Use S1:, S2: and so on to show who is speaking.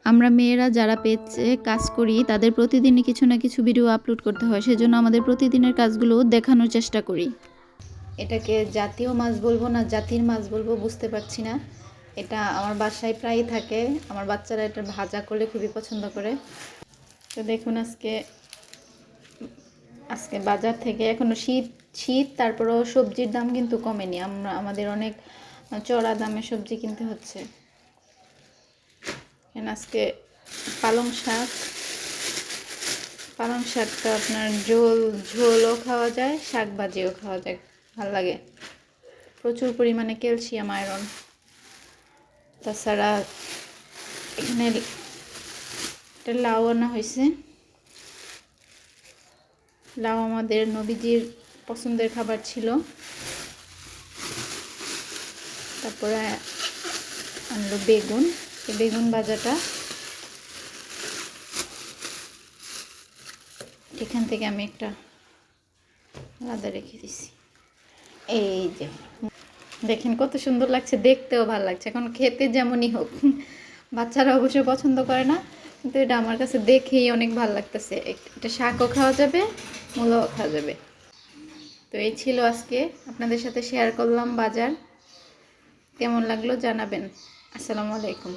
S1: আমরা মেয়েরা যারা পেজে কাজ করি তাদের প্রতিদিনই কিছু না কিছু ভিডিও আপলোড করতে হয়, সেজন্য আমাদের প্রতিদিনের কাজগুলো দেখানোর চেষ্টা করি। এটাকে জাতীয় মাছ বলবো না জাতির মাছ বলবো বুঝতে পারছি না। এটা আমার বাসায় প্রায়ই থাকে, আমার বাচ্চারা এটা ভাজা করলে খুবই পছন্দ করে। তো দেখুন আজকে বাজার থেকে এখনও শীত তারপরেও সবজির দাম কিন্তু কমেনি, আমাদের অনেক চড়া দামে সবজি কিনতে হচ্ছে। আজকে পালং শাকটা আপনার ঝোলও খাওয়া যায়, শাক ভাজিও খাওয়া যায়, ভালো লাগে। প্রচুর পরিমাণে ক্যালসিয়াম আয়রন। তাছাড়া এখানে লাউ আনা হয়েছে। লাউ আমাদের নবীজির পছন্দের খাবার ছিল। তারপরে আনলো বেগুন ভাজাটা এখান থেকে আমি একটা আলাদা রেখে দিছি। এই যে দেখেন কত সুন্দর লাগছে, দেখতেও ভালো লাগছে। এখন খেতে যেমনই হোক, বাচ্চারা অবশ্যই পছন্দ করে না, কিন্তু এটা আমার কাছে দেখেই অনেক ভালো লাগতেছে। এটা শাকও খাওয়া যাবে, মূলও খাওয়া যাবে। তো এই ছিল আজকে আপনাদের সাথে শেয়ার করলাম বাজার। কেমন লাগলো জানাবেন। আসসালামু আলাইকুম।